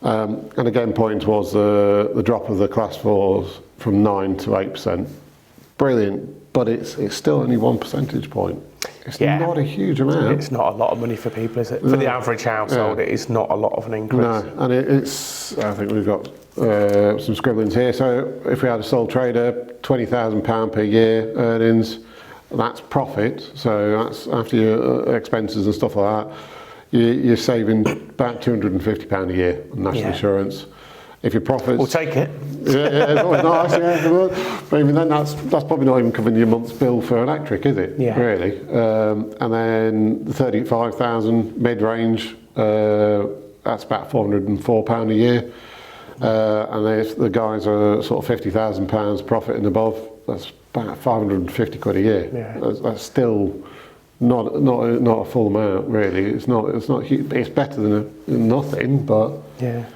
And again, pointing towards the drop of the class 4s from 9 to 8%. Brilliant, but it's still only 1 percentage point. It's not a huge amount. It's not a lot of money for people, is it? For the average household, it is not a lot of an increase. No, and it's, I think we've got some scribblings here. So if we had a sole trader, £20,000 per year earnings, that's profit. So that's after your expenses and stuff like that. You're saving about £250 a year on national insurance. If your profits, we'll take it. It's always nice. But even then, that's probably not even covering your month's bill for electric, is it? Yeah. Really. And then the 35,000 mid-range, that's about £404 a year. And if the guys are sort of £50,000 profit and above, that's about 550 quid a year. Yeah. That's still not a full amount, really. It's not huge. It's better than nothing, but yeah.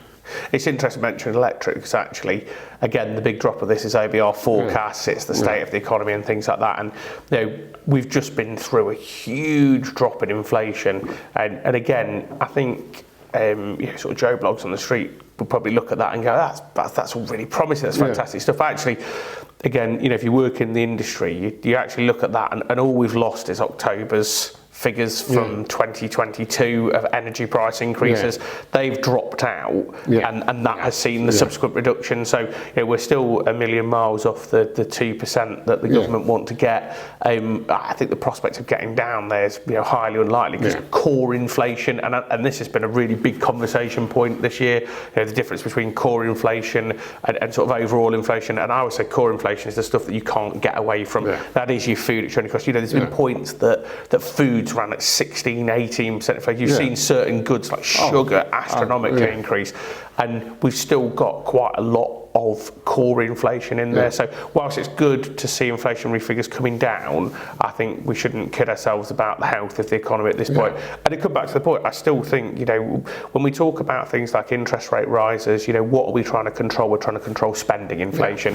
It's interesting to mention electric because actually, again, the big drop of this is ABR forecasts, it's the state of the economy and things like that. And we've just been through a huge drop in inflation. And again, I think sort of Joe Blogs on the street would probably look at that and go, that's all really promising, that's fantastic stuff. Actually, again, if you work in the industry, you actually look at that and all we've lost is October's figures from 2022 of energy price increases. They've dropped out and that has seen the subsequent reduction. So we're still a million miles off the 2% that the government want to get. I think the prospect of getting down there is highly unlikely because core inflation, and this has been a really big conversation point this year, the difference between core inflation and sort of overall inflation. And I would say core inflation is the stuff that you can't get away from. That is your food extraordinary cost. There's been points that food's ran at 16-18% inflation. You've seen certain goods like sugar astronomically increase, and we've still got quite a lot of core inflation in there. So whilst it's good to see inflationary figures coming down, I think we shouldn't kid ourselves about the health of the economy at this point. And it comes back to the point, I still think, when we talk about things like interest rate rises, what are we trying to control? We're trying to control spending inflation.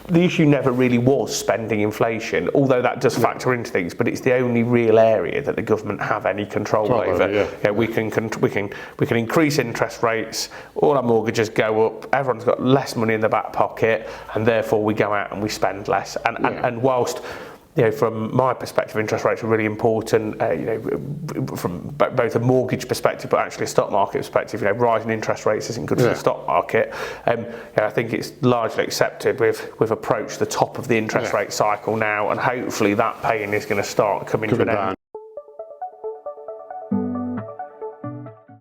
The issue never really was spending inflation, although that does factor into things, but it's the only real area that the government have any control over. We can increase interest rates, all our mortgages go up, everyone's got less money in the back pocket, and therefore we go out and we spend less. And whilst from my perspective, interest rates are really important, from both a mortgage perspective, but actually a stock market perspective. Rising interest rates isn't good for the stock market. I think it's largely accepted. We've approached the top of the interest rate cycle now, and hopefully that pain is going to start coming to an end.